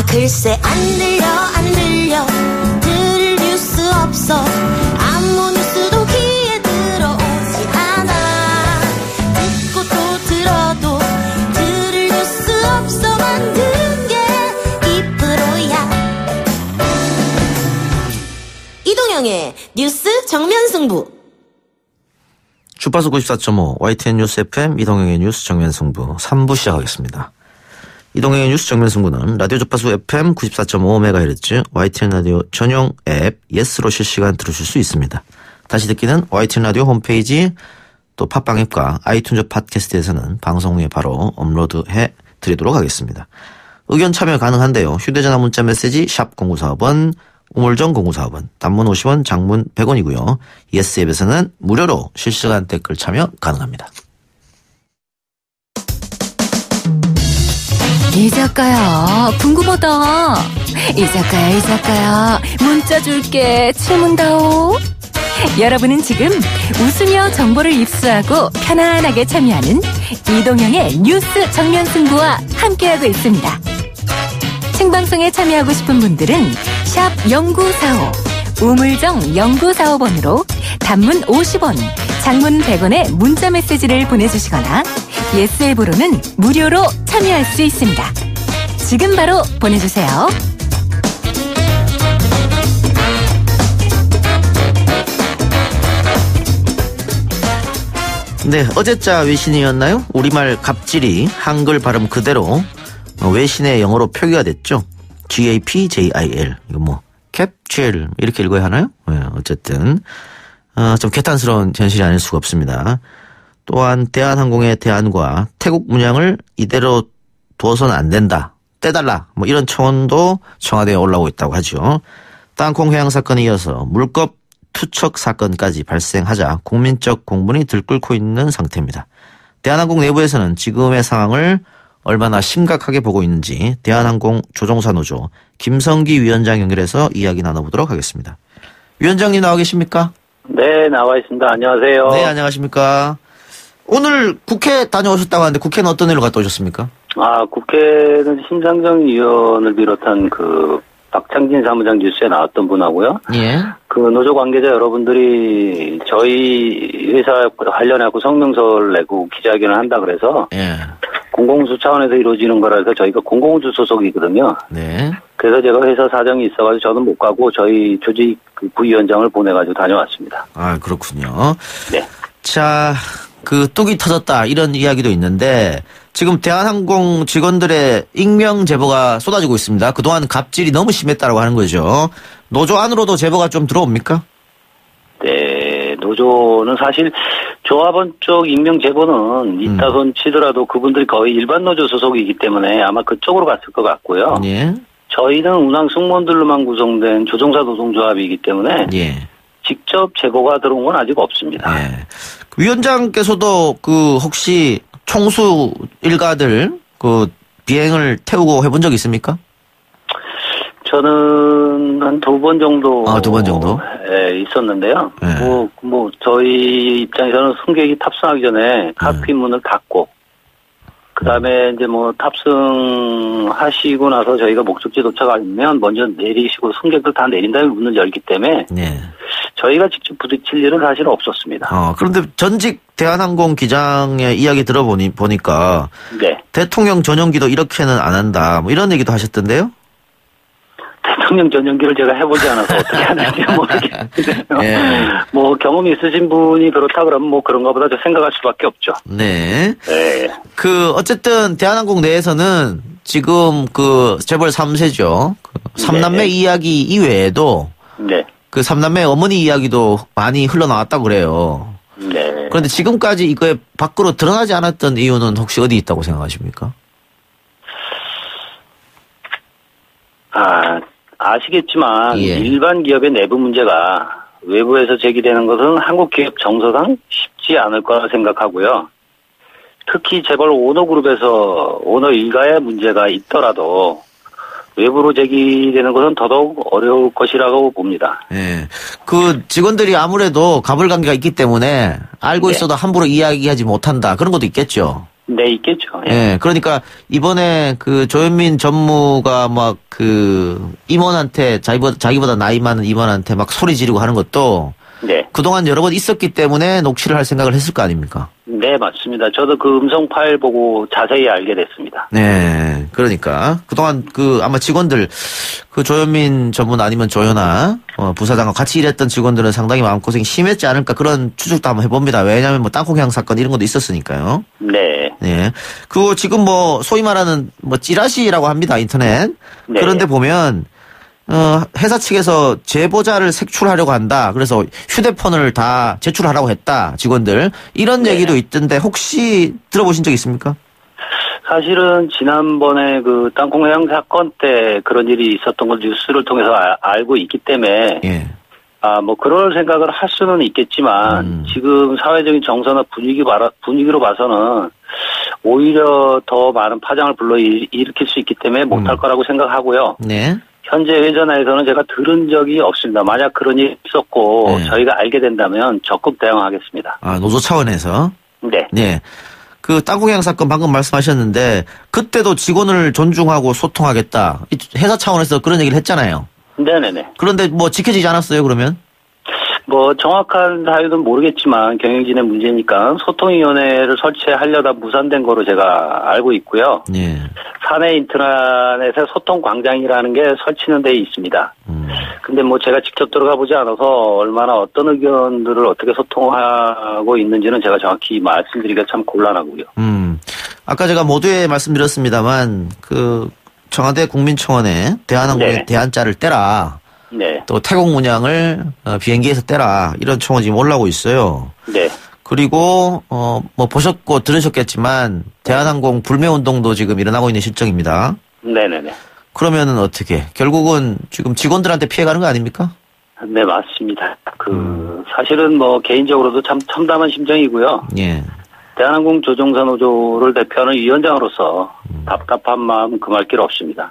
글쎄 안 들려 들을 뉴스 없어 아무 뉴스도 귀에 들어오지 않아 듣고 또 들어도 들을 뉴스 없어 만든 게 이 프로야. 이동영의 뉴스 정면승부. 주파수 94.5 YTN 뉴스 FM 이동영의 뉴스 정면승부 3부 시작하겠습니다. 이동영의 뉴스 정면승부는 라디오 주파수 FM 94.5MHz YTN 라디오 전용 앱 예스로 실시간 들으실 수 있습니다. 다시 듣기는 YTN 라디오 홈페이지 또 팟빵 앱과 아이튠즈 팟캐스트에서는 방송 후에 바로 업로드해 드리도록 하겠습니다. 의견 참여 가능한데요. 휴대전화 문자 메시지 샵 0945번 우물정 0945번 단문 50원 장문 100원이고요. 예스 앱에서는 무료로 실시간 댓글 참여 가능합니다. 이 작가야 궁금하다. 이 작가야 문자 줄게 질문다오. 여러분은 지금 웃으며 정보를 입수하고 편안하게 참여하는 이동영의 뉴스 정면승부와 함께하고 있습니다. 생방송에 참여하고 싶은 분들은 샵 0945 우물정 0945번으로 단문 50원 장문 100원의 문자 메시지를 보내주시거나 예스 앱으로는 무료로 참여할 수 있습니다. 지금 바로 보내주세요. 네, 어제자 외신이었나요? 우리말 갑질이 한글 발음 그대로 외신의 영어로 표기가 됐죠. GAPJIL. 이거 뭐 캡질 이렇게 읽어야 하나요? 네, 어쨌든 좀 개탄스러운 현실이 아닐 수가 없습니다. 또한 대한항공의 대안과 태국 문양을 이대로 두어서는 안 된다. 떼달라. 뭐 이런 청원도 청와대에 올라오고 있다고 하죠. 땅콩 회항 사건에 이어서 물컵 투척 사건까지 발생하자 국민적 공분이 들끓고 있는 상태입니다. 대한항공 내부에서는 지금의 상황을 얼마나 심각하게 보고 있는지 대한항공 조종사 노조 김성기 위원장 연결해서 이야기 나눠보도록 하겠습니다. 위원장님 나와 계십니까? 네, 나와 있습니다. 안녕하세요. 네, 안녕하십니까? 오늘 국회 다녀오셨다고 하는데 국회는 어떤 일로 갔다 오셨습니까? 국회는 심상정 의원을 비롯한 박창진 사무장 뉴스에 나왔던 분하고요. 예. 노조 관계자 여러분들이 저희 회사 관련해서 성명서를 내고 기자회견을 한다 그래서. 예. 공공우주 차원에서 이루어지는 거라서 저희가 공공우주 소속이거든요. 네. 그래서 제가 회사 사정이 있어가지고 저는 못 가고 저희 조직 부위원장을 보내가지고 다녀왔습니다. 그렇군요. 네. 자, 뚝이 터졌다 이런 이야기도 있는데 지금 대한항공 직원들의 익명 제보가 쏟아지고 있습니다. 그동안 갑질이 너무 심했다고 하는 거죠. 노조 안으로도 제보가 좀 들어옵니까? 네, 노조는 사실 조합원 쪽 익명 제보는 있다 손 치더라도 그분들이 거의 일반 노조 소속이기 때문에 아마 그쪽으로 갔을 것 같고요. 예. 저희는 운항 승무원들로만 구성된 조종사 노동조합이기 때문에 예. 직접 제보가 들어온 건 아직 없습니다. 예. 위원장께서도 혹시 총수 일가들 비행을 태우고 해본 적 있습니까? 저는 한 2번 정도. 2번 정도? 예, 있었는데요. 예. 저희 입장에서는 승객이 탑승하기 전에 칵핏 문을 닫고, 그 다음에 이제 탑승하시고 나서 저희가 목적지 도착하면 먼저 내리시고 승객들 다 내린 다음에 문을 열기 때문에. 네. 저희가 직접 부딪힐 일은 사실 없었습니다. 그런데 전직 대한항공 기장의 이야기 보니까. 네. 대통령 전용기도 이렇게는 안 한다. 뭐 이런 얘기도 하셨던데요? 대통령 전용기를 제가 해보지 않아서 어떻게 하는지 모르겠는데요. 네. 경험이 있으신 분이 그렇다 그러면 그런가 보다 생각할 수밖에 없죠. 네. 네. 어쨌든 대한항공 내에서는 지금 재벌 3세죠. 3남매 네. 이야기 이외에도. 네. 3남매 어머니 이야기도 많이 흘러나왔다고 그래요. 네. 그런데 지금까지 이거에 밖으로 드러나지 않았던 이유는 혹시 어디 있다고 생각하십니까? 아시겠지만 예. 일반 기업의 내부 문제가 외부에서 제기되는 것은 한국 기업 정서상 쉽지 않을 거라 생각하고요. 특히 재벌 오너그룹에서 오너 일가의 문제가 있더라도 외부로 제기되는 것은 더더욱 어려울 것이라고 봅니다. 네. 직원들이 아무래도 가불관계가 있기 때문에 알고 있어도 함부로 이야기하지 못한다. 그런 것도 있겠죠. 네, 있겠죠. 예. 예, 그러니까 이번에 그 조현민 전무가 막 그 임원한테 자기보다 나이 많은 임원한테 막 소리 지르고 하는 것도 네. 그동안 여러 번 있었기 때문에 녹취를 할 생각을 했을 거 아닙니까? 네, 맞습니다. 저도 그 음성 파일 보고 자세히 알게 됐습니다. 네, 그러니까 그동안 그 아마 직원들 그 조현민 전문 아니면 조현아 부사장과 같이 일했던 직원들은 상당히 마음고생이 심했지 않을까 그런 추측도 한번 해봅니다. 왜냐하면 뭐 땅콩향 사건 이런 것도 있었으니까요. 네. 네. 그리고 지금 뭐 소위 말하는 뭐 찌라시라고 합니다 인터넷. 네. 그런데 보면 회사 측에서 제보자를 색출하려고 한다. 그래서 휴대폰을 다 제출하라고 했다. 직원들. 이런 네. 얘기도 있던데 혹시 들어보신 적 있습니까? 사실은 지난번에 그 땅콩해양 사건 때 그런 일이 있었던 걸 뉴스를 통해서 알고 있기 때문에 예. 뭐 그럴 생각을 할 수는 있겠지만 지금 사회적인 정서나 분위기로 봐서는 오히려 더 많은 파장을 불러일으킬 수 있기 때문에 못할 거라고 생각하고요. 네. 현재 회전에서는 제가 들은 적이 없습니다. 만약 그런 일이 있었고 네. 저희가 알게 된다면 적극 대응하겠습니다. 아, 노조 차원에서. 네. 네. 그 땅콩향 사건 방금 말씀하셨는데 그때도 직원을 존중하고 소통하겠다. 회사 차원에서 그런 얘기를 했잖아요. 네네네. 그런데 뭐 지켜지지 않았어요, 그러면? 뭐 정확한 사유는 모르겠지만 경영진의 문제니까 소통위원회를 설치하려다 무산된 거로 제가 알고 있고요. 예. 사내 인트라넷에 소통광장이라는 게 설치는 데 있습니다. 근데 뭐 제가 직접 들어가 보지 않아서 얼마나 어떤 의견들을 어떻게 소통하고 있는지는 제가 정확히 말씀드리기가 참 곤란하고요. 아까 제가 모두에 말씀드렸습니다만 그 청와대 국민청원에 대한항공의 네. 대한자를 떼라. 네. 또 태국 문양을 비행기에서 떼라. 이런 청원이 지금 올라오고 있어요. 네. 그리고 뭐 보셨고 들으셨겠지만 대한항공 불매운동도 지금 일어나고 있는 실정입니다. 네네네. 그러면은 어떻게? 결국은 지금 직원들한테 피해가는 거 아닙니까? 네, 맞습니다. 사실은 뭐 개인적으로도 참 참담한 심정이고요. 예. 대한항공 조종사 노조를 대표하는 위원장으로서 답답한 마음 금할 길 없습니다.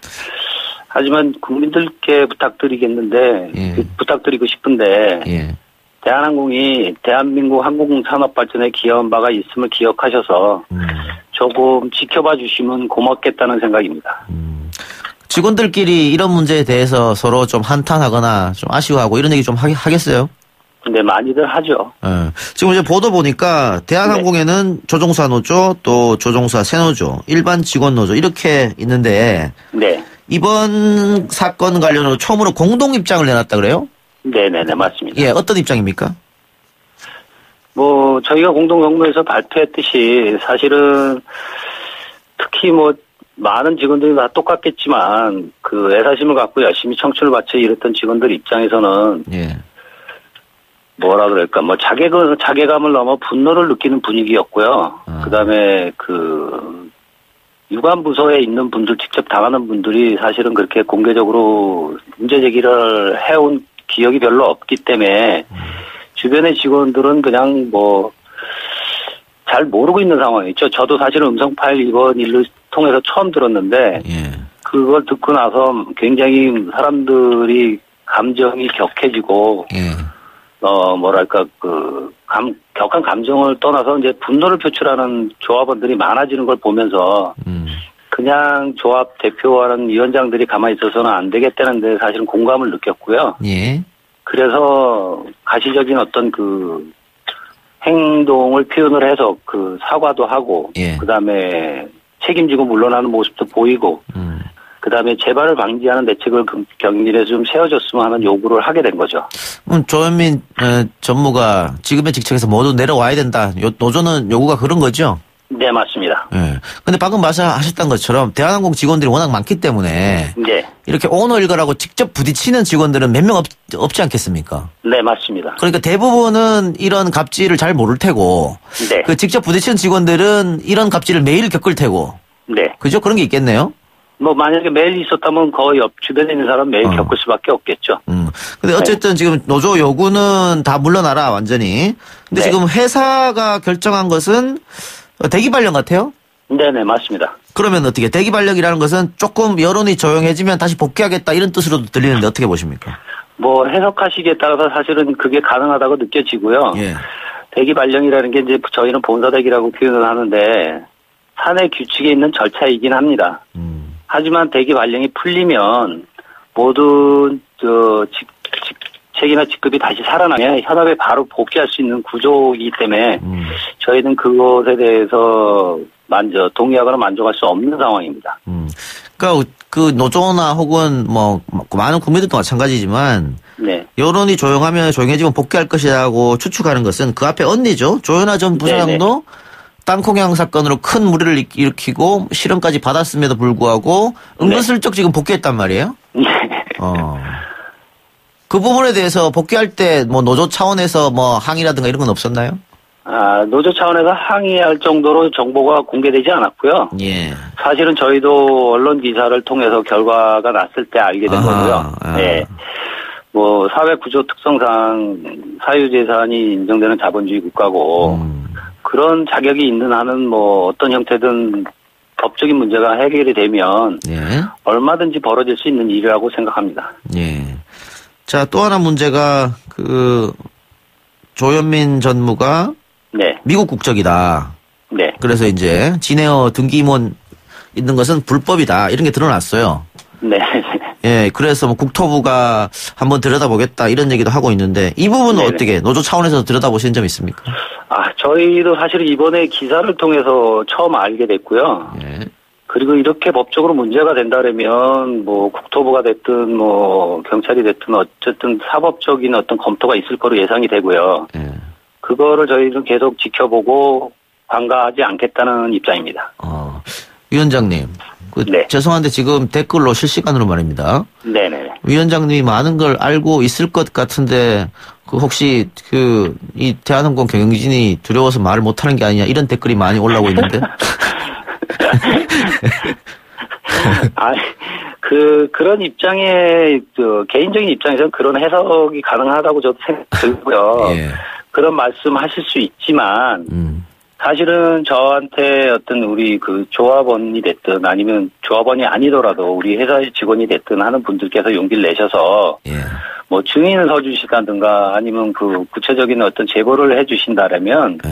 하지만 국민들께 부탁드리겠는데, 예. 부탁드리고 싶은데, 예. 대한항공이 대한민국 항공산업 발전에 기여한 바가 있음을 기억하셔서 조금 지켜봐 주시면 고맙겠다는 생각입니다. 직원들끼리 이런 문제에 대해서 서로 좀 한탄하거나 좀 아쉬워하고 이런 얘기 좀 하겠어요? 근데 많이들 하죠. 예. 지금 이제 보도 보니까 대한항공에는 조종사 노조 또 조종사 새노조 일반 직원 노조 이렇게 있는데 네. 이번 사건 관련으로 처음으로 공동 입장을 내놨다 그래요? 네네네, 맞습니다. 예, 어떤 입장입니까? 뭐, 저희가 공동경무에서 발표했듯이 사실은 특히 뭐, 많은 직원들이 다 똑같겠지만 그 애사심을 갖고 열심히 청춘을 바쳐 일했던 직원들 입장에서는 예. 뭐라 그럴까, 뭐, 자괴감을 넘어 분노를 느끼는 분위기였고요. 그 다음에 유관부서에 있는 분들, 직접 당하는 분들이 사실은 그렇게 공개적으로 문제 제기를 해온 기억이 별로 없기 때문에 주변의 직원들은 그냥 뭐, 잘 모르고 있는 상황이죠. 저도 사실은 음성 파일 이번 일을 통해서 처음 들었는데, 예. 그걸 듣고 나서 굉장히 사람들이 감정이 격해지고, 예. 뭐랄까, 격한 감정을 떠나서 이제 분노를 표출하는 조합원들이 많아지는 걸 보면서, 그냥 조합 대표하는 위원장들이 가만히 있어서는 안 되겠다는데 사실은 공감을 느꼈고요. 예. 그래서 가시적인 어떤 행동을 표현을 해서 사과도 하고, 예. 그 다음에 책임지고 물러나는 모습도 보이고, 그 다음에 재발을 방지하는 대책을 경일에 좀 세워줬으면 하는 요구를 하게 된 거죠. 조현민 전무가 지금의 직책에서 모두 내려와야 된다. 노조는 요구가 그런 거죠? 네, 맞습니다. 예. 근데 방금 말씀하셨던 것처럼 대한항공 직원들이 워낙 많기 때문에 네. 이렇게 오너 일가라고 직접 부딪히는 직원들은 몇 명 없지 않겠습니까? 네, 맞습니다. 그러니까 대부분은 이런 갑질을 잘 모를 테고 네. 그 직접 부딪히는 직원들은 이런 갑질을 매일 겪을 테고 네. 그죠? 그런 게 있겠네요. 뭐 만약에 매일 있었다면 거의 옆 주변에 있는 사람 매일 겪을 수밖에 없겠죠. 근데 어쨌든 지금 노조 요구는 다 물러나라 완전히. 근데 네. 지금 회사가 결정한 것은 대기 발령 같아요? 네네, 맞습니다. 그러면 어떻게 대기 발령이라는 것은 조금 여론이 조용해지면 다시 복귀하겠다 이런 뜻으로도 들리는데 어떻게 보십니까? 뭐 해석하시기에 따라서 사실은 그게 가능하다고 느껴지고요. 예. 대기 발령이라는 게 이제 저희는 본사대기라고 표현을 하는데 사내 규칙에 있는 절차이긴 합니다. 하지만 대기 발령이 풀리면 모든 책이나 직급이 다시 살아나면 현업에 바로 복귀할 수 있는 구조이기 때문에 저희는 그것에 대해서 동의하거나 만족할 수 없는 상황입니다. 그러니까 그 노조나 혹은 뭐 많은 국민들도 마찬가지지만 네. 여론이 조용하면 조용해지면 복귀할 것이라고 추측하는 것은 그 앞에 언니죠. 조현아 전 부사장도 네네. 땅콩향 사건으로 큰 무리를 일으키고 실형까지 받았음에도 불구하고 은근슬쩍 지금 복귀했단 말이에요. 네. 그 부분에 대해서 복귀할 때 뭐 노조 차원에서 뭐 항의라든가 이런 건 없었나요? 노조 차원에서 항의할 정도로 정보가 공개되지 않았고요. 예. 사실은 저희도 언론 기사를 통해서 결과가 났을 때 알게 된 거고요. 네. 뭐 사회 구조 특성상 사유재산이 인정되는 자본주의 국가고 그런 자격이 있는 한은 뭐 어떤 형태든 법적인 문제가 해결이 되면 예. 얼마든지 벌어질 수 있는 일이라고 생각합니다. 예. 자, 또 하나 문제가 그 조현민 전무가 네. 미국 국적이다. 네. 그래서 이제 진에어 등기임원 있는 것은 불법이다. 이런 게 드러났어요. 네. 예, 그래서 뭐 국토부가 한번 들여다보겠다 이런 얘기도 하고 있는데 이 부분은 네네. 어떻게 노조 차원에서 들여다보신 점 있습니까? 저희도 사실 이번에 기사를 통해서 처음 알게 됐고요. 예. 그리고 이렇게 법적으로 문제가 된다면 뭐 국토부가 됐든 뭐 경찰이 됐든 어쨌든 사법적인 어떤 검토가 있을 거로 예상이 되고요. 예. 그거를 저희는 계속 지켜보고 관가하지 않겠다는 입장입니다. 위원장님. 네. 죄송한데 지금 댓글로 실시간으로 말입니다. 네네. 위원장님이 많은 걸 알고 있을 것 같은데 그 혹시 이 대한항공 경영진이 두려워서 말을 못하는 게 아니냐 이런 댓글이 많이 올라오고 있는데. 그런 입장에 개인적인 입장에서는 그런 해석이 가능하다고 저도 생각들고요. 예. 그런 말씀하실 수 있지만. 사실은 저한테 어떤 우리 그 조합원이 됐든 아니면 조합원이 아니더라도 우리 회사의 직원이 됐든 하는 분들께서 용기를 내셔서 예. 뭐 증인을 서주시다든가 아니면 그 구체적인 어떤 제보를 해주신다라면 예.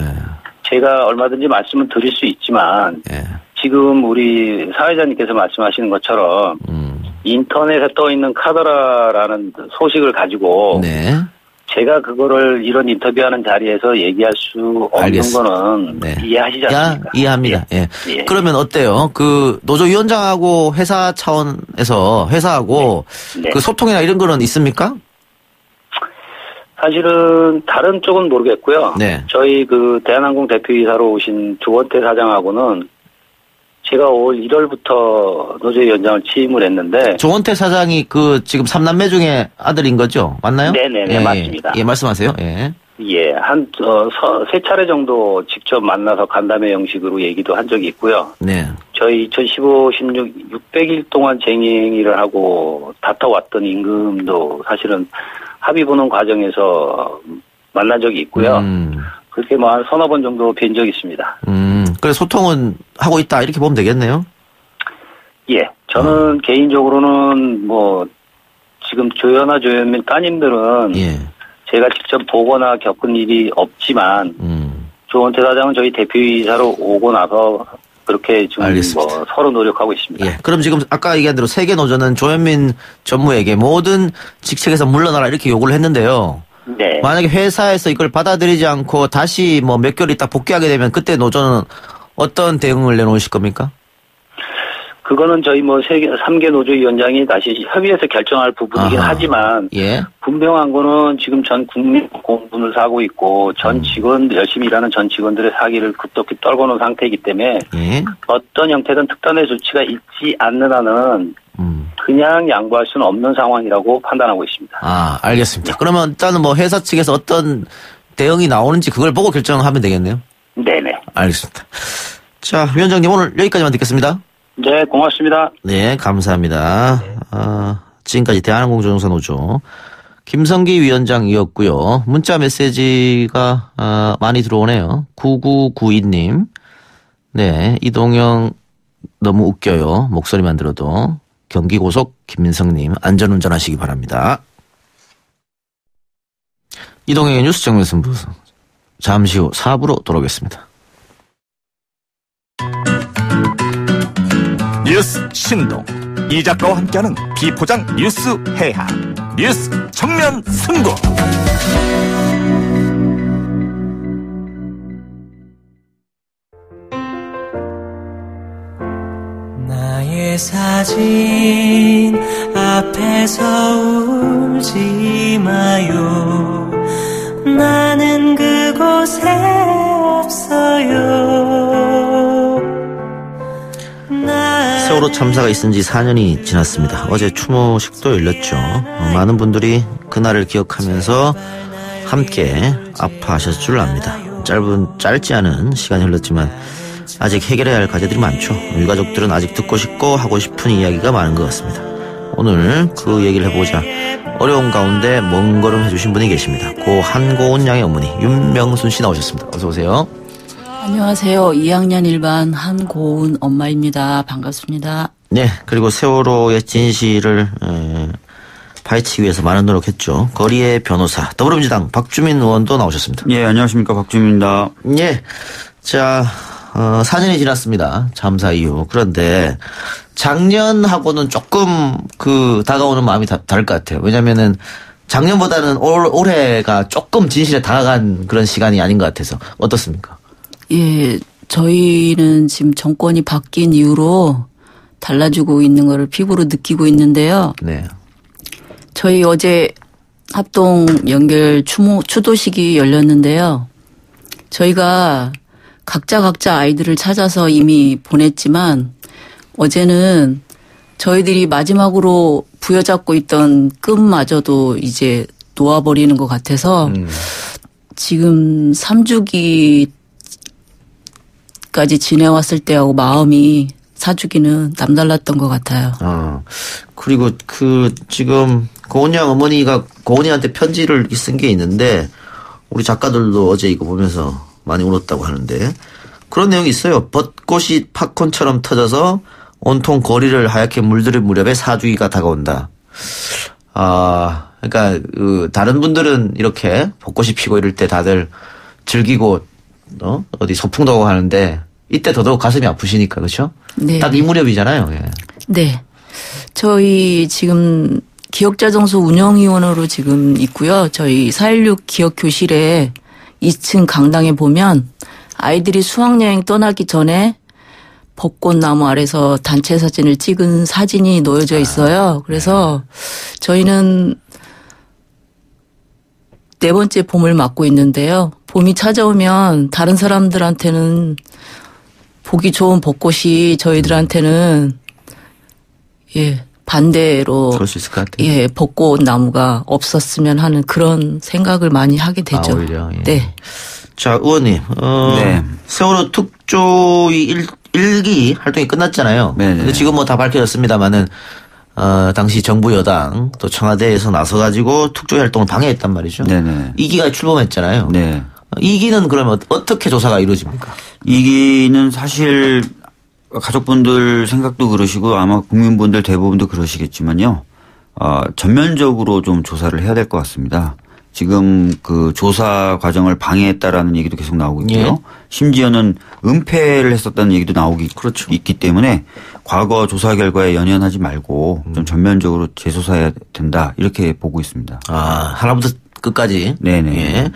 제가 얼마든지 말씀을 드릴 수 있지만 예. 지금 우리 사회자님께서 말씀하시는 것처럼 인터넷에 떠 있는 카더라라는 소식을 가지고 네. 제가 그거를 이런 인터뷰하는 자리에서 얘기할 수 없는 알겠습니다. 거는 네. 이해하시지 않습니까? 이해합니다. 예. 예. 그러면 어때요? 그 노조위원장하고 회사 차원에서 회사하고 네. 그 소통이나 이런 거는 있습니까? 사실은 다른 쪽은 모르겠고요. 네. 저희 그 대한항공 대표이사로 오신 조원태 사장하고는 제가 올 1월부터 노조위원장을 취임을 했는데. 조원태 사장이 그 지금 3남매 중에 아들인 거죠? 맞나요? 네네네, 예, 맞습니다. 예, 말씀하세요. 예. 예, 세 차례 정도 직접 만나서 간담회 형식으로 얘기도 한 적이 있고요. 네. 저희 2015, 16, 600일 동안 쟁의를 하고 다퉈왔던 임금도 사실은 합의 보는 과정에서 만난 적이 있고요. 그렇게 뭐 한 서너 번 정도 뵌 적이 있습니다. 그래서 소통은 하고 있다 이렇게 보면 되겠네요. 예, 저는 개인적으로는 뭐 지금 조현아 조현민 따님들은 예. 제가 직접 보거나 겪은 일이 없지만 조원태 사장은 저희 대표이사로 오고 나서 그렇게 지금 뭐 서로 노력하고 있습니다. 예, 그럼 지금 아까 얘기한 대로 세계 노조는 조현민 전무에게 모든 직책에서 물러나라 이렇게 요구를 했는데요. 네. 만약에 회사에서 이걸 받아들이지 않고 다시 뭐 몇 개월 있다 복귀하게 되면 그때 노조는 어떤 대응을 내놓으실 겁니까? 그거는 저희 뭐 3개 노조위원장이 다시 협의해서 결정할 부분이긴 하지만 예. 분명한 거는 지금 전 국민 공분을 사고 있고 전 직원 열심히 일하는 전 직원들의 사기를 급속히 떨고 놓은 상태이기 때문에 예. 어떤 형태든 특단의 조치가 있지 않는 한은 그냥 양보할 수는 없는 상황이라고 판단하고 있습니다. 알겠습니다. 그러면 일단은 뭐 회사 측에서 어떤 대응이 나오는지 그걸 보고 결정하면 되겠네요. 네네. 알겠습니다. 자, 위원장님 오늘 여기까지만 듣겠습니다. 네, 고맙습니다. 네, 감사합니다. 지금까지 대한항공조종사 노조 김성기 위원장이었고요. 문자 메시지가 많이 들어오네요. 9992님. 네, 이동영 너무 웃겨요. 목소리만 들어도. 경기고속 김민성님 안전운전하시기 바랍니다. 이동영의 뉴스 정면승부 잠시 후 4부로 돌아오겠습니다. 뉴스 신동 이 작가와 함께하는 비포장 뉴스 해학 뉴스 정면 승부. 나의 사진 앞에서 울지 마요. 나는 그곳에 없어요. 세월호 참사가 있은 지 4년이 지났습니다. 어제 추모식도 열렸죠. 많은 분들이 그날을 기억하면서 함께 아파하셨을 줄 압니다. 짧지 않은 시간이 흘렀지만 아직 해결해야 할 과제들이 많죠. 유가족들은 아직 듣고 싶고 하고 싶은 이야기가 많은 것 같습니다. 오늘 그 얘기를 해보자 어려운 가운데 먼 걸음 해주신 분이 계십니다. 고 한고은 양의 어머니 윤명순 씨 나오셨습니다. 어서 오세요. 안녕하세요. 2학년 1반 한고은 엄마입니다. 반갑습니다. 네, 그리고 세월호의 진실을 파헤치기 위해서 많은 노력했죠. 거리의 변호사 더불어민주당 박주민 의원도 나오셨습니다. 예, 안녕하십니까. 박주민입니다. 예, 자 4년이 지났습니다. 참사 이후. 그런데 작년하고는 조금 다가오는 마음이 다를 것 같아요. 왜냐면은 작년보다는 올해가 조금 진실에 다가간 그런 시간이 아닌 것 같아서 어떻습니까? 예, 저희는 지금 정권이 바뀐 이후로 달라지고 있는 거를 피부로 느끼고 있는데요. 네. 저희 어제 합동 연결 추도식이 열렸는데요. 저희가 각자 아이들을 찾아서 이미 보냈지만 어제는 저희들이 마지막으로 부여잡고 있던 끈마저도 이제 놓아버리는 것 같아서 지금 3주기까지 지내왔을 때하고 마음이 4주기는 남달랐던 것 같아요. 그리고 지금 고은이 양 어머니가 고은이한테 편지를 쓴 게 있는데 우리 작가들도 어제 이거 보면서 많이 울었다고 하는데 그런 내용이 있어요. 벚꽃이 팝콘처럼 터져서 온통 거리를 하얗게 물들일 무렵에 4주기가 다가온다. 그러니까 다른 분들은 이렇게 벚꽃이 피고 이럴 때 다들 즐기고 어디 소풍도 가고 하는데 이때 더더욱 가슴이 아프시니까 그렇죠? 네. 딱 이 무렵이잖아요. 예. 네. 저희 지금 기억자정소 운영위원으로 지금 있고요. 저희 4.16 기억교실에 2층 강당에 보면 아이들이 수학여행 떠나기 전에 벚꽃나무 아래서 단체 사진을 찍은 사진이 놓여져 있어요. 그래서 저희는 4번째 봄을 맞고 있는데요. 봄이 찾아오면 다른 사람들한테는 보기 좋은 벚꽃이 저희들한테는 반대로 그럴 수 있을 것 같아요. 벚꽃나무가 없었으면 하는 그런 생각을 많이 하게 되죠. 오히려. 예. 네. 자, 의원님. 네. 세월호 특조위 1기 활동이 끝났잖아요. 네네. 근데 지금 다 밝혀졌습니다만은 당시 정부 여당 또 청와대에서 나서가지고 특조위 활동을 방해했단 말이죠. 네네. 2기가 출범했잖아요. 네. 2기는 그러면 어떻게 조사가 이루어집니까? 2기는 사실 가족분들 생각도 그러시고 아마 국민분들 대부분도 그러시겠지만요. 전면적으로 좀 조사를 해야 될 것 같습니다. 지금 조사 과정을 방해했다라는 얘기도 계속 나오고 있고요. 예. 심지어는 은폐를 했었다는 얘기도 그렇죠. 있기 때문에 과거 조사 결과에 연연하지 말고 좀 전면적으로 재조사해야 된다. 이렇게 보고 있습니다. 하나부터 끝까지. 네네. 예.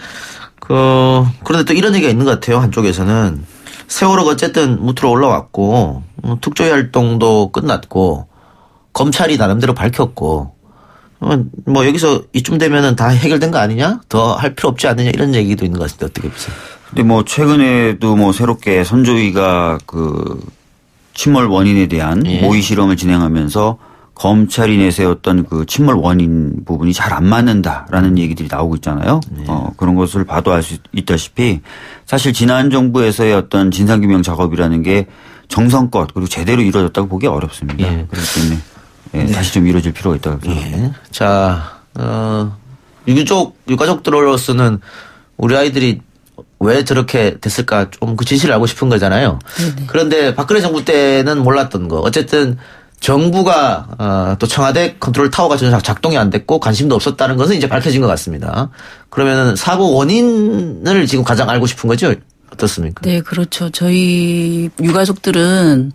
그런데 또 이런 얘기가 있는 것 같아요. 한쪽에서는 세월호가 어쨌든 무트로 올라왔고 특조위 활동도 끝났고 검찰이 나름대로 밝혔고 뭐 여기서 이쯤 되면은 다 해결된 거 아니냐? 더 할 필요 없지 않느냐? 이런 얘기도 있는 것 같은데 어떻게 보세요? 근데 최근에도 새롭게 선조위가 침몰 원인에 대한 모의 실험을 진행하면서 검찰이 내세웠던 침몰 원인 부분이 잘 안 맞는다라는 얘기들이 나오고 있잖아요. 네. 그런 것을 봐도 알 수 있다시피 사실 지난 정부에서의 어떤 진상규명 작업이라는 게 정성껏 그리고 제대로 이루어졌다고 보기 어렵습니다. 예. 그렇기 때문에 다시 좀 이루어질 필요가 있다고 생각합니다. 예. 자, 유가족들로서는 우리 아이들이 왜 저렇게 됐을까 좀 그 진실을 알고 싶은 거잖아요. 네네. 그런데 박근혜 정부 때는 몰랐던 거. 어쨌든 정부가 또 청와대 컨트롤 타워가 전혀 작동이 안 됐고 관심도 없었다는 것은 이제 밝혀진 것 같습니다. 그러면은 사고 원인을 지금 가장 알고 싶은 거죠? 어떻습니까? 네, 그렇죠. 저희 유가족들은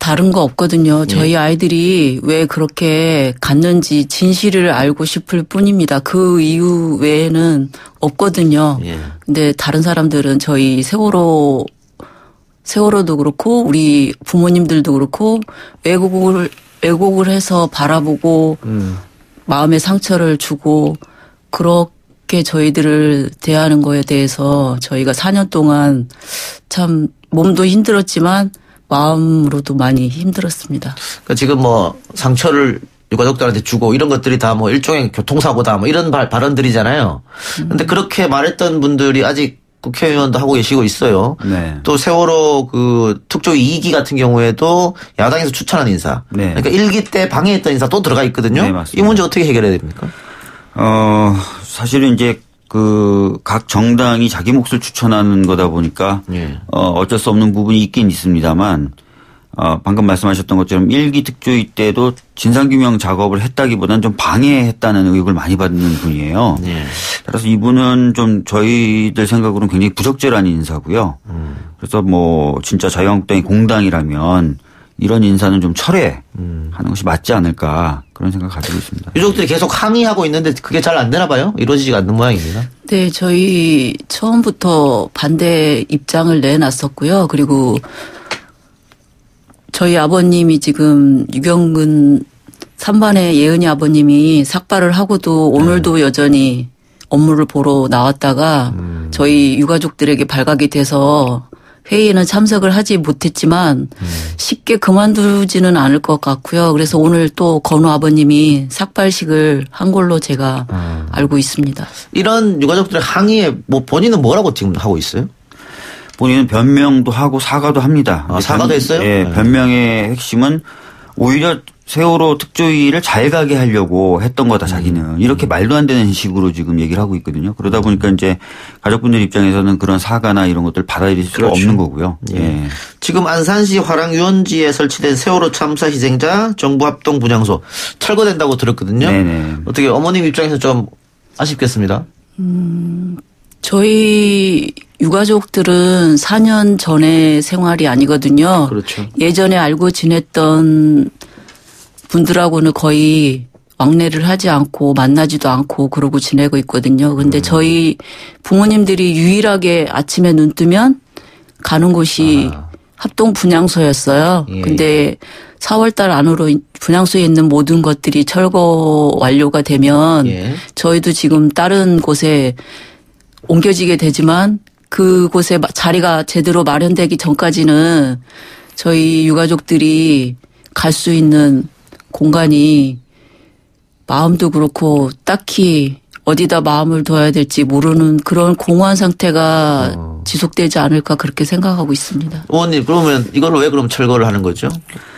다른 거 없거든요. 저희 아이들이 왜 그렇게 갔는지 진실을 알고 싶을 뿐입니다. 그 이유 외에는 없거든요. 근데 다른 사람들은 저희 세월호도 그렇고 우리 부모님들도 그렇고 왜곡을 해서 바라보고 마음의 상처를 주고 그렇게 저희들을 대하는 거에 대해서 저희가 4년 동안 참 몸도 힘들었지만 마음으로도 많이 힘들었습니다. 그러니까 지금 뭐 상처를 유가족들한테 주고 이런 것들이 다 뭐 일종의 교통사고다 뭐 이런 발언들이잖아요. 근데 그렇게 말했던 분들이 아직 국회의원도 하고 계시고 있어요. 네. 또 세월호 그 특조위 2기 같은 경우에도 야당에서 추천한 인사. 네. 그러니까 1기 때 방해했던 인사 또 들어가 있거든요. 네, 맞습니다. 이 문제 어떻게 해결해야 됩니까? 사실은 이제 각 정당이 자기 몫을 추천하는 거다 보니까 어쩔 수 없는 부분이 있긴 있습니다만 방금 말씀하셨던 것처럼 1기 특조위 때도 진상규명 작업을 했다기보다는 좀 방해했다는 의혹을 많이 받는 분이에요. 따라서 이분은 좀 저희들 생각으로는 굉장히 부적절한 인사고요. 그래서 뭐 진짜 자유한국당이 공당이라면 이런 인사는 좀 철회하는 것이 맞지 않을까 그런 생각을 가지고 있습니다. 유족들이 계속 항의하고 있는데 그게 잘 안 되나 봐요? 이루어지지가 않는 모양입니다. 네, 저희 처음부터 반대 입장을 내놨었고요. 그리고 저희 아버님이 지금 유경근 3반의 예은이 아버님이 삭발을 하고도 오늘도 여전히 업무를 보러 나왔다가 저희 유가족들에게 발각이 돼서 회의에는 참석을 하지 못했지만 쉽게 그만두지는 않을 것 같고요. 그래서 오늘 또 건우 아버님이 삭발식을 한 걸로 제가 알고 있습니다. 이런 유가족들의 항의에 뭐 본인은 뭐라고 지금 하고 있어요? 본인은 변명도 하고 사과도 합니다. 사과도 했어요? 예, 변명의 핵심은 오히려 세월호 특조위를 잘 가게 하려고 했던 거다 자기는. 이렇게 말도 안 되는 식으로 지금 얘기를 하고 있거든요. 그러다 보니까 이제 가족분들 입장에서는 그런 사과나 이런 것들 받아들일 수가 없는 거고요. 예. 지금 안산시 화랑 유원지에 설치된 세월호 참사 희생자 정부 합동 분향소 철거된다고 들었거든요. 네네. 어떻게 어머님 입장에서 좀 아쉽겠습니다. 저희 유가족들은 4년 전의 생활이 아니거든요. 그렇죠. 예전에 알고 지냈던 분들하고는 거의 왕래를 하지 않고 만나지도 않고 그러고 지내고 있거든요. 근데 저희 부모님들이 유일하게 아침에 눈 뜨면 가는 곳이 합동 분향소였어요. 근데 4월 달 안으로 분향소에 있는 모든 것들이 철거 완료가 되면 저희도 지금 다른 곳에 옮겨지게 되지만 그곳에 자리가 제대로 마련되기 전까지는 저희 유가족들이 갈 수 있는 공간이 마음도 그렇고 딱히 어디다 마음을 둬야 될지 모르는 그런 공허한 상태가 지속되지 않을까 그렇게 생각하고 있습니다. 의원님 그러면 이걸 왜 그럼 철거를 하는 거죠?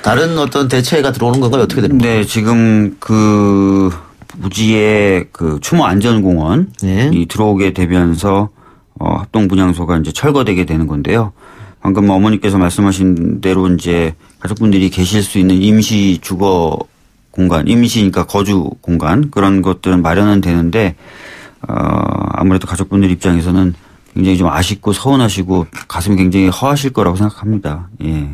다른 어떤 대체가 들어오는 건가요? 어떻게 되는 거예요? 네, 지금 그 부지에 그 추모 안전공원이 들어오게 되면서 합동 분향소가 이제 철거되게 되는 건데요. 방금 어머니께서 말씀하신 대로 이제 가족분들이 계실 수 있는 임시 주거 공간, 임시니까 거주 공간 그런 것들은 마련은 되는데 아무래도 가족분들 입장에서는 굉장히 좀 아쉽고 서운하시고 가슴이 굉장히 허하실 거라고 생각합니다. 예.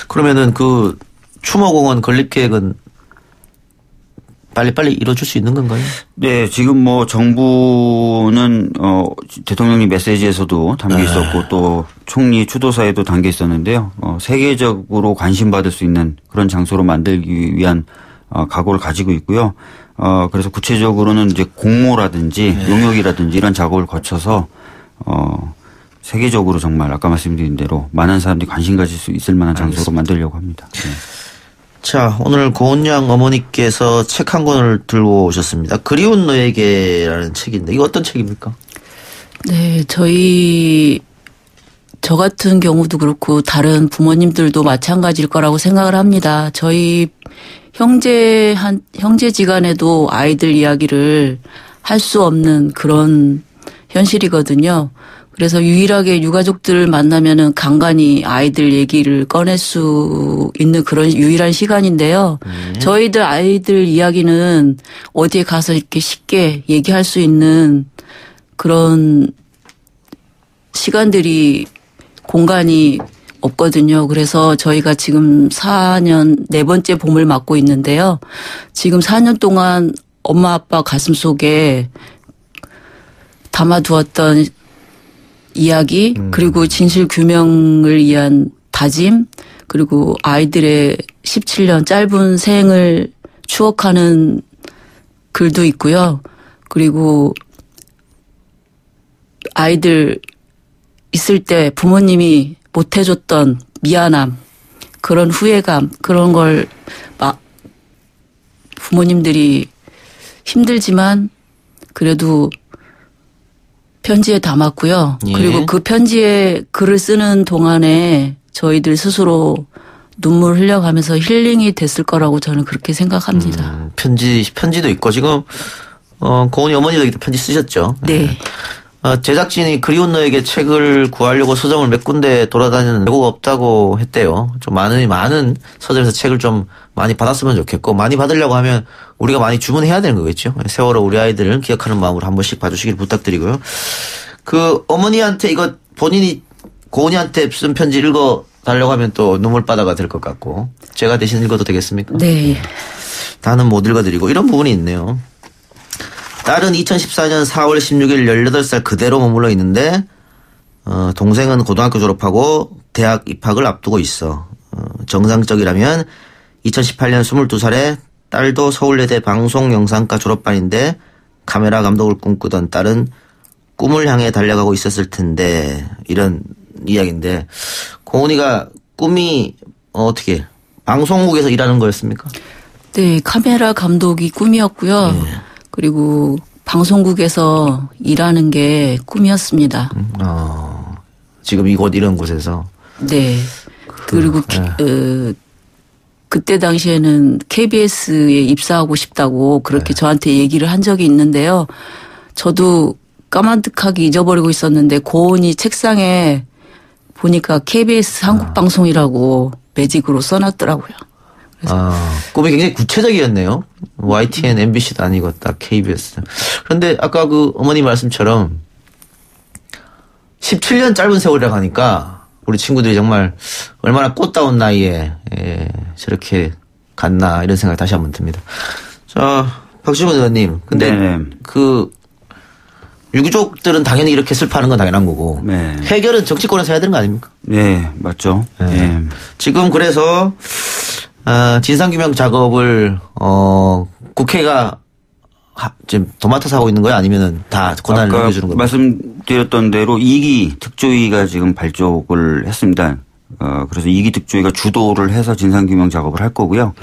그러면은 그 추모공원 건립 계획은 빨리빨리 이루어질 수 있는 건가요? 네, 지금 뭐 정부는 대통령님 메시지에서도 담겨 있었고 또 총리 추도사에도 담겨 있었는데요. 세계적으로 관심받을 수 있는 그런 장소로 만들기 위한 각오를 가지고 있고요. 그래서 구체적으로는 이제 공모라든지 용역이라든지 이런 작업을 거쳐서 세계적으로 정말 아까 말씀드린 대로 많은 사람들이 관심 가질 수 있을 만한 장소로 만들려고 합니다. 네. 자, 오늘 고은양 어머니께서 책 한 권을 들고 오셨습니다. 그리운 너에게라는 책인데 이거 어떤 책입니까? 네, 저 같은 경우도 그렇고 다른 부모님들도 마찬가지일 거라고 생각을 합니다. 저희 형제지간에도 아이들 이야기를 할 수 없는 그런 현실이거든요. 그래서 유일하게 유가족들을 만나면은 간간히 아이들 얘기를 꺼낼 수 있는 그런 유일한 시간인데요. 저희들 아이들 이야기는 어디에 가서 이렇게 쉽게 얘기할 수 있는 그런 시간들이 공간이 없거든요. 그래서 저희가 지금 4년 4번째 봄을 맞고 있는데요. 지금 4년 동안 엄마 아빠 가슴 속에 담아두었던 이야기 그리고 진실 규명을 위한 다짐 그리고 아이들의 17년 짧은 생을 추억하는 글도 있고요. 그리고 아이들 있을 때 부모님이 못해줬던 미안함 그런 후회감 그런 걸 부모님들이 힘들지만 그래도 편지에 담았고요. 예. 그리고 그 편지에 글을 쓰는 동안에 저희들 스스로 눈물 흘려가면서 힐링이 됐을 거라고 저는 그렇게 생각합니다. 편지도 있고 지금 고은이 어머니도 편지 쓰셨죠. 네. 제작진이 그리운 너에게 책을 구하려고 서점을 몇 군데 돌아다니는 예고가 없다고 했대요. 좀 많은 서점에서 책을 좀 많이 받았으면 좋겠고 많이 받으려고 하면 우리가 많이 주문해야 되는 거겠죠. 세월호 우리 아이들을 기억하는 마음으로 한 번씩 봐주시길 부탁드리고요. 그 어머니한테 이거 본인이 고은이한테 쓴 편지 읽어달라고 하면 또 눈물바다가 될 것 같고 제가 대신 읽어도 되겠습니까? 네. 다는 못 읽어드리고 이런 부분이 있네요. 딸은 2014년 4월 16일 18살 그대로 머물러 있는데 동생은 고등학교 졸업하고 대학 입학을 앞두고 있어. 정상적이라면 2018년 22살에 딸도 서울예대 방송영상과 졸업반인데 카메라 감독을 꿈꾸던 딸은 꿈을 향해 달려가고 있었을 텐데 이런 이야기인데 고은이가 꿈이 어떻게 방송국에서 일하는 거였습니까? 네. 카메라 감독이 꿈이었고요. 네. 그리고 방송국에서 일하는 게 꿈이었습니다. 지금 이곳 이런 곳에서. 네. 그리고 그때 당시에는 KBS에 입사하고 싶다고 그렇게 저한테 얘기를 한 적이 있는데요. 저도 까만득하게 잊어버리고 있었는데 고은이 책상에 보니까 KBS 한국방송이라고 매직으로 써놨더라고요. 꿈이 굉장히 구체적이었네요. YTN, MBC도 아니고 딱 KBS. 그런데 아까 그 어머니 말씀처럼 17년 짧은 세월이라고 하니까 우리 친구들이 정말 얼마나 꽃다운 나이에 저렇게 갔나 이런 생각이 다시 한번 듭니다. 자, 박지원 의원님. 근데 네. 그 유가족들은 당연히 이렇게 슬퍼하는 건 당연한 거고 네. 해결은 정치권에서 해야 되는 거 아닙니까? 네, 맞죠. 네. 지금 그래서 진상규명 작업을 국회가 지금 도맡아서 하고 있는 거예요? 아니면은 다 권한을 아까 넘겨주는 겁니까? 말씀드렸던 대로 2기 특조위가 지금 발족을 했습니다. 그래서 2기 특조위가 주도를 해서 진상규명 작업을 할 거고요.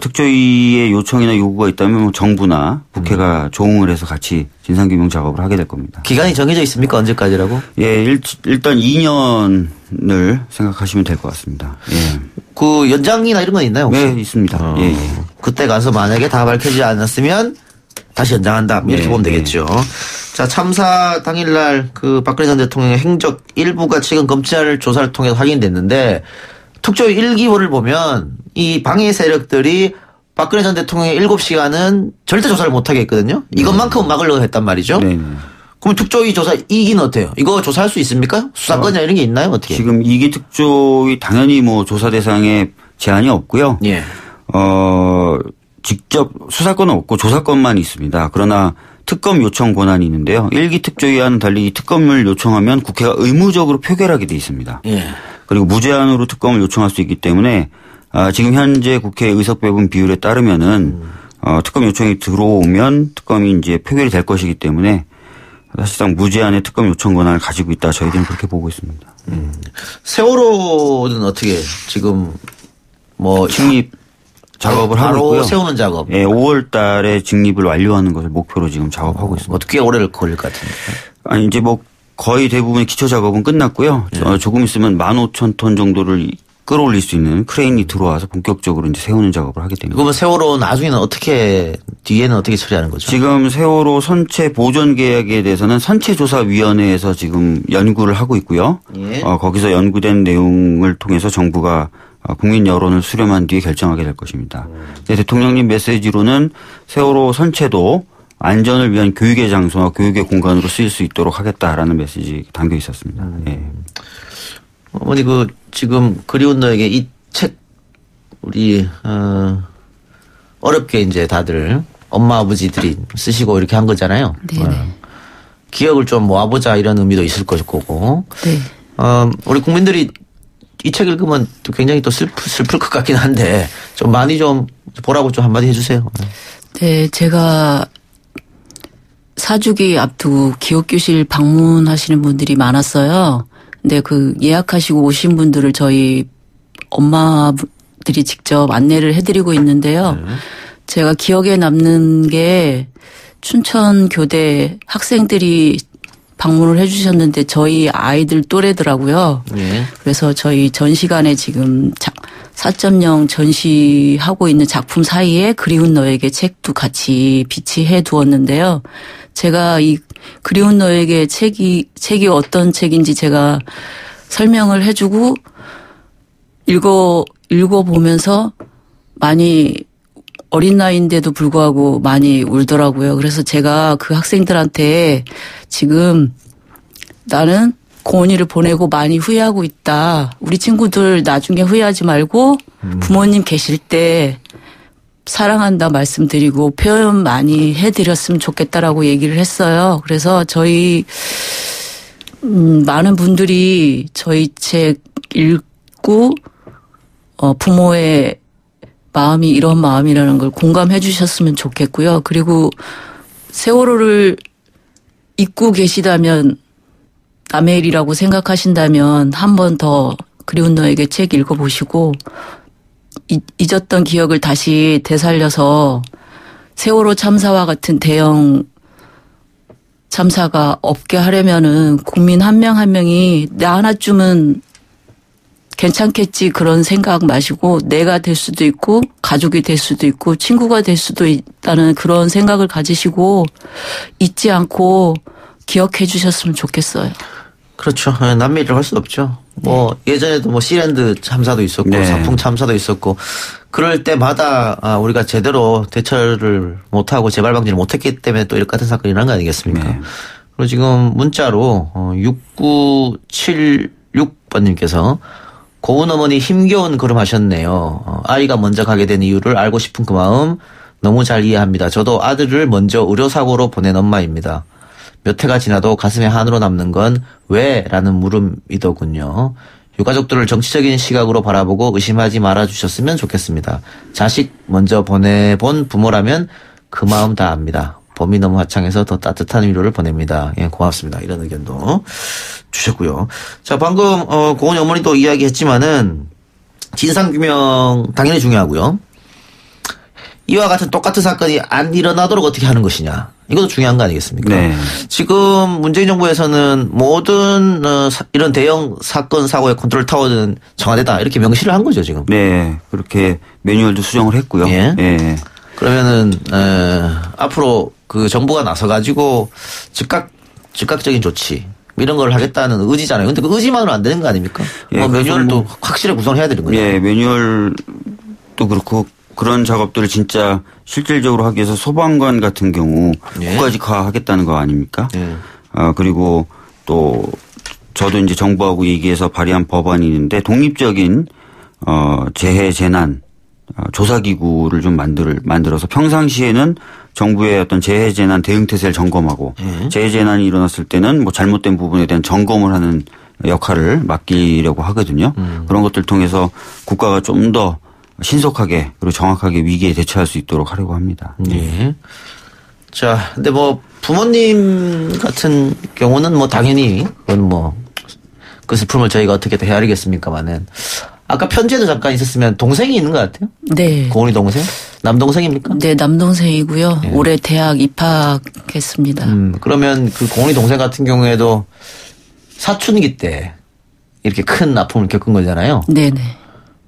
특조위의 요청이나 요구가 있다면 정부나 국회가 조응을 해서 같이 진상규명 작업을 하게 될 겁니다. 기간이 정해져 있습니까? 언제까지라고? 예, 일단 2년을 생각하시면 될 것 같습니다. 예. 그 연장이나 이런 건 있나요? 혹시? 네, 있습니다. 예, 예. 그때 가서 만약에 다 밝혀지지 않았으면 다시 연장한다. 이렇게 네, 보면 되겠죠. 자, 참사 당일날 그 박근혜 전 대통령의 행적 일부가 최근 검찰 조사를 통해서 확인됐는데 특조위 1기호를 보면 이 방해 세력들이 박근혜 전 대통령의 7시간은 절대 조사를 못하게 했거든요. 이것만큼은 막으려고 했단 말이죠. 네. 그럼 특조위 조사 2기는 어때요? 이거 조사할 수 있습니까? 수사권이나 이런 게 있나요? 어떻게? 지금 2기 특조위 당연히 뭐 조사 대상에 제한이 없고요. 예. 직접 수사권은 없고 조사권만 있습니다. 그러나 특검 요청 권한이 있는데요. 1기 특조위와는 달리 이 특검을 요청하면 국회가 의무적으로 표결하게 돼 있습니다. 예. 그리고 무제한으로 특검을 요청할 수 있기 때문에 지금 현재 국회 의석 배분 비율에 따르면은 특검 요청이 들어오면 특검이 이제 표결이 될 것이기 때문에 사실상 무제한의 특검 요청 권한을 가지고 있다. 저희들은 그렇게 보고 있습니다. 세월호는 어떻게 지금 뭐 직립 작업을 하고 있고요. 바로 세우는 작업. 예, 5월 달에 직립을 완료하는 것을 목표로 지금 작업하고 있습니다. 어떻게 오래 걸릴 것 같은데? 아니 이제 뭐 거의 대부분의 기초 작업은 끝났고요. 조금 있으면 15,000톤 정도를 끌어올릴 수 있는 크레인이 들어와서 본격적으로 이제 세우는 작업을 하게 됩니다. 그러면 세월호 나중에는 어떻게 뒤에는 어떻게 처리하는 거죠? 지금 세월호 선체 보존 계약에 대해서는 선체조사위원회에서 지금 연구를 하고 있고요. 예. 거기서 연구된 내용을 통해서 정부가 국민 여론을 수렴한 뒤에 결정하게 될 것입니다. 네, 대통령님 메시지로는 세월호 선체도 안전을 위한 교육의 장소와 교육의 공간으로 쓰일 수 있도록 하겠다라는 메시지 담겨 있었습니다. 예. 어머니 지금 그리운 너에게 이 책 우리 어렵게 이제 다들 엄마 아버지들이 쓰시고 이렇게 한 거잖아요. 네네. 기억을 좀 모아보자 이런 의미도 있을 거고. 네. 우리 국민들이 이 책 읽으면 또 굉장히 또 슬플 것 같긴 한데 좀 많이 좀 보라고 좀 한마디 해주세요. 네, 제가 사주기 앞두고 기억교실 방문하시는 분들이 많았어요. 근데 그 예약하시고 오신 분들을 저희 엄마들이 직접 안내를 해드리고 있는데요. 제가 기억에 남는 게 춘천교대 학생들이 방문을 해주셨는데 저희 아이들 또래더라고요. 네. 그래서 저희 전시관에 지금 4.0 전시하고 있는 작품 사이에 그리운 너에게 책도 같이 비치해 두었는데요. 제가 이 그리운 너에게 책이 어떤 책인지 제가 설명을 해주고 읽어보면서 많이 어린 나이인데도 불구하고 많이 울더라고요. 그래서 제가 그 학생들한테 지금 나는 고은이를 보내고 많이 후회하고 있다. 우리 친구들 나중에 후회하지 말고 부모님 계실 때 사랑한다 말씀드리고 표현 많이 해드렸으면 좋겠다라고 얘기를 했어요. 그래서 저희 많은 분들이 저희 책 읽고 부모의 마음이 이런 마음이라는 걸 공감해 주셨으면 좋겠고요. 그리고 세월호를 잊고 계시다면 남의 일이라고 생각하신다면 한 번 더 그리운 너에게 책 읽어보시고 잊었던 기억을 다시 되살려서 세월호 참사와 같은 대형 참사가 없게 하려면은 국민 한 명 한 명이 나 하나쯤은 괜찮겠지 그런 생각 마시고 내가 될 수도 있고 가족이 될 수도 있고 친구가 될 수도 있다는 그런 생각을 가지시고 잊지 않고 기억해 주셨으면 좋겠어요. 그렇죠. 남미를 할 수 없죠. 뭐 예전에도 뭐 시랜드 참사도 있었고 네. 사풍 참사도 있었고 그럴 때마다 우리가 제대로 대처를 못하고 재발 방지를 못했기 때문에 또 이런 같은 사건이 일어난 거 아니겠습니까? 네. 그리고 지금 문자로 6976번님께서 고은 어머니 힘겨운 걸음 하셨네요. 아이가 먼저 가게 된 이유를 알고 싶은 그 마음 너무 잘 이해합니다. 저도 아들을 먼저 의료사고로 보낸 엄마입니다. 몇 해가 지나도 가슴에 한으로 남는 건 왜? 라는 물음이더군요. 유가족들을 정치적인 시각으로 바라보고 의심하지 말아주셨으면 좋겠습니다. 자식 먼저 보내본 부모라면 그 마음 다 압니다. 봄이 너무 화창해서 더 따뜻한 위로를 보냅니다. 예, 고맙습니다. 이런 의견도 주셨고요. 자, 방금 고은이 어머니도 이야기했지만은 진상규명 당연히 중요하고요. 이와 같은 똑같은 사건이 안 일어나도록 어떻게 하는 것이냐. 이것도 중요한 거 아니겠습니까? 네. 지금 문재인 정부에서는 모든 이런 대형 사건 사고의 컨트롤 타워는 청와대다 이렇게 명시를 한 거죠 지금. 네. 그렇게 매뉴얼도 수정을 했고요. 예. 예. 그러면은 앞으로 그 정부가 나서 가지고 즉각적인 조치 이런 걸 하겠다는 의지잖아요. 근데 그 의지만으로 안 되는 거 아닙니까? 예, 뭐 매뉴얼도 확실히 구성해야 되는 거죠. 예, 매뉴얼도 그렇고 그런 작업들을 진짜 실질적으로 하기 위해서 소방관 같은 경우 예. 국가직화하겠다는 거 아닙니까? 예. 그리고 또 저도 이제 정부하고 얘기해서 발의한 법안이 있는데 독립적인 재해 재난 조사기구를 좀 만들어서 평상시에는 정부의 어떤 재해 재난 대응 태세를 점검하고 재해 재난이 일어났을 때는 뭐 잘못된 부분에 대한 점검을 하는 역할을 맡기려고 하거든요. 그런 것들 통해서 국가가 좀 더 신속하게 그리고 정확하게 위기에 대처할 수 있도록 하려고 합니다. 예. 자, 근데 뭐 부모님 같은 경우는 뭐 당연히 그건 뭐 그 슬픔을 저희가 어떻게 더 헤아리겠습니까만은 아까 편지에도 잠깐 있었으면 동생이 있는 것 같아요. 네. 고은이 동생? 남동생입니까? 네, 남동생이고요. 예. 올해 대학 입학했습니다. 그러면 그 고은이 동생 같은 경우에도 사춘기 때 이렇게 큰 아픔을 겪은 거잖아요. 네네.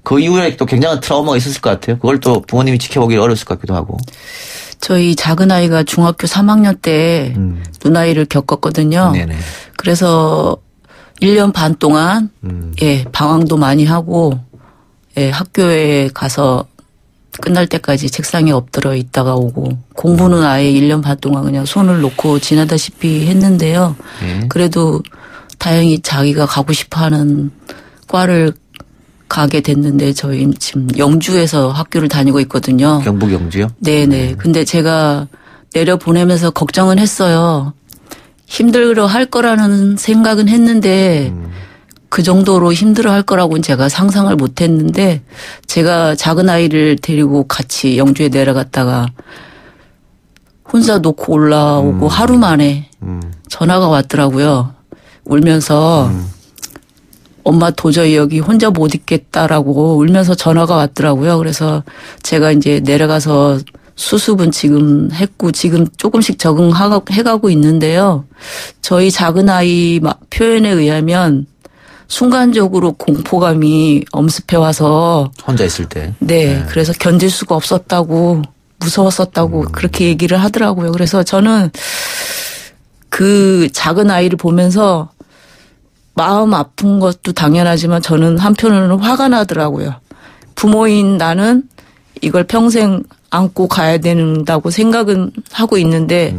그 이후에 또 굉장한 트라우마가 있었을 것 같아요. 그걸 또 부모님이 지켜보기 어려웠을 것 같기도 하고. 저희 작은 아이가 중학교 3학년 때 눈아이를 겪었거든요. 네네. 그래서 1년 반 동안 예, 방황도 많이 하고 예, 학교에 가서 끝날 때까지 책상에 엎드려 있다가 오고 공부는 아예 1년 반 동안 그냥 손을 놓고 지나다시피 했는데요. 그래도 다행히 자기가 가고 싶어하는 과를 가게 됐는데 저희 지금 영주에서 학교를 다니고 있거든요. 경북 영주요? 네네. 근데 제가 내려보내면서 걱정은 했어요. 힘들어 할 거라는 생각은 했는데 그 정도로 힘들어 할 거라고는 제가 상상을 못 했는데 제가 작은 아이를 데리고 같이 영주에 내려갔다가 혼자 놓고 올라오고 하루 만에 전화가 왔더라고요. 울면서 엄마 도저히 여기 혼자 못 있겠다라고 울면서 전화가 왔더라고요. 그래서 제가 이제 내려가서 수습은 지금 했고 지금 조금씩 적응해가고 있는데요. 저희 작은 아이 표현에 의하면 순간적으로 공포감이 엄습해 와서 혼자 있을 때. 네. 그래서 견딜 수가 없었다고 무서웠었다고 그렇게 얘기를 하더라고요. 그래서 저는 그 작은 아이를 보면서 마음 아픈 것도 당연하지만 저는 한편으로는 화가 나더라고요. 부모인 나는 이걸 평생 안고 가야 된다고 생각은 하고 있는데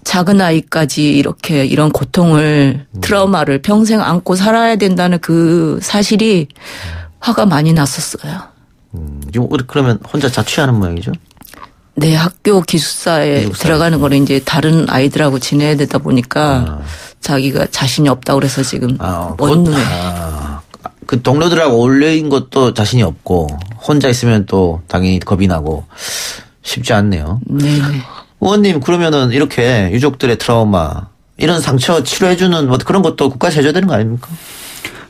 작은 아이까지 이렇게 이런 고통을 트라우마를 평생 안고 살아야 된다는 그 사실이 화가 많이 났었어요. 지금 그러면 혼자 자취하는 모양이죠? 네, 학교 기숙사에 들어가는 거는 이제 다른 아이들하고 지내야 되다 보니까 자기가 자신이 없다고 그래서 지금 먼 눈에. 그 동료들하고 어울린 것도 자신이 없고 혼자 있으면 또 당연히 겁이 나고 쉽지 않네요. 네. 의원님 그러면은 이렇게 유족들의 트라우마 이런 상처 치료해주는 뭐 그런 것도 국가에서 해줘야 되는 거 아닙니까?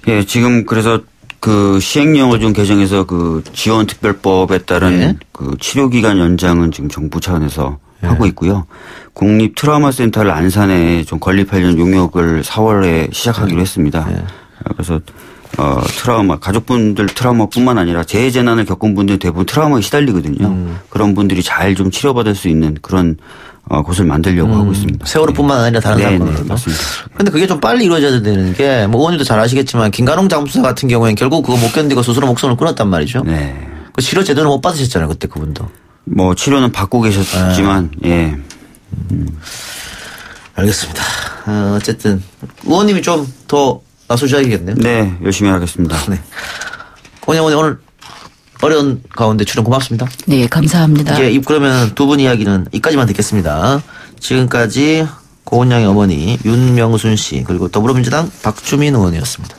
예, 지금 그래서 그 시행령을 좀 개정해서 그 지원특별법에 따른 네. 그 치료기간 연장은 지금 정부 차원에서 하고 있고요. 국립 트라우마 센터를 안산에 좀 건립하려는 용역을 4월에 시작하기로 했습니다. 그래서 트라우마 가족분들 트라우마뿐만 아니라 재해재난을 겪은 분들 대부분 트라우마에 시달리거든요. 그런 분들이 잘 좀 치료받을 수 있는 그런 곳을 만들려고 하고 있습니다. 세월호뿐만 아니라 다른 사건으로도. 맞습니다. 그런데 그게 좀 빨리 이루어져야 되는 게 뭐 의원님도 잘 아시겠지만 김관홍 장수사 같은 경우에는 결국 그거 못 견디고 스스로 목숨을 끊었단 말이죠. 네. 그 치료 제대로 못 받으셨잖아요 그때 그분도. 뭐 치료는 받고 계셨지만 예. 알겠습니다. 어쨌든 의원님이 좀 더 나서셔야겠네요. 네, 열심히 하겠습니다. 네. 의원님 오늘 어려운 가운데 출연 고맙습니다. 네, 감사합니다. 이제 그러면 두 분 이야기는 이까지만 듣겠습니다. 지금까지 고은양의 어머니 윤명순 씨 그리고 더불어민주당 박주민 의원이었습니다.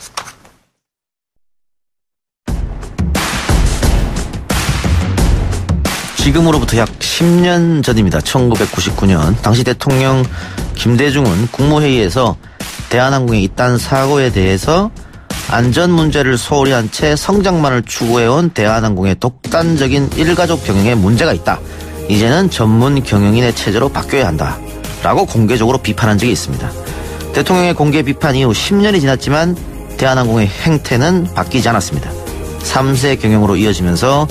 지금으로부터 약 10년 전입니다. 1999년 당시 대통령 김대중은 국무회의에서 대한항공의 이딴 사고에 대해서 안전 문제를 소홀히 한 채 성장만을 추구해온 대한항공의 독단적인 일가족 경영에 문제가 있다. 이제는 전문 경영인의 체제로 바뀌어야 한다. 라고 공개적으로 비판한 적이 있습니다. 대통령의 공개 비판 이후 10년이 지났지만 대한항공의 행태는 바뀌지 않았습니다. 3세 경영으로 이어지면서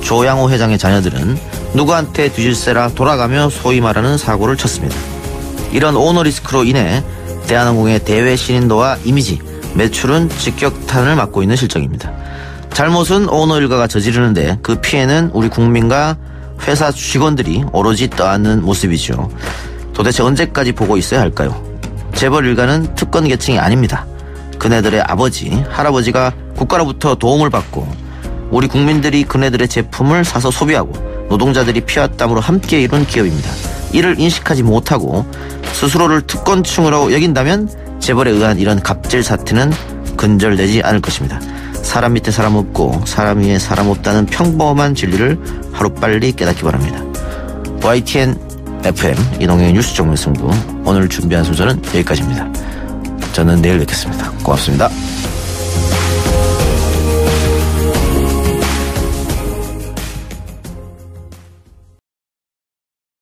조양호 회장의 자녀들은 누구한테 뒤질세라 돌아가며 소위 말하는 사고를 쳤습니다. 이런 오너리스크로 인해 대한항공의 대외 신인도와 이미지, 매출은 직격탄을 맞고 있는 실정입니다. 잘못은 오너 일가가 저지르는데 그 피해는 우리 국민과 회사 직원들이 오로지 떠안는 모습이죠. 도대체 언제까지 보고 있어야 할까요? 재벌 일가는 특권 계층이 아닙니다. 그네들의 아버지, 할아버지가 국가로부터 도움을 받고 우리 국민들이 그네들의 제품을 사서 소비하고 노동자들이 피와 땀으로 함께 이룬 기업입니다. 이를 인식하지 못하고 스스로를 특권층으로 여긴다면 재벌에 의한 이런 갑질 사태는 근절되지 않을 것입니다. 사람 밑에 사람 없고 사람 위에 사람 없다는 평범한 진리를 하루빨리 깨닫기 바랍니다. YTN FM 이동형의 뉴스 정면 승부 오늘 준비한 소절은 여기까지입니다. 저는 내일 뵙겠습니다. 고맙습니다.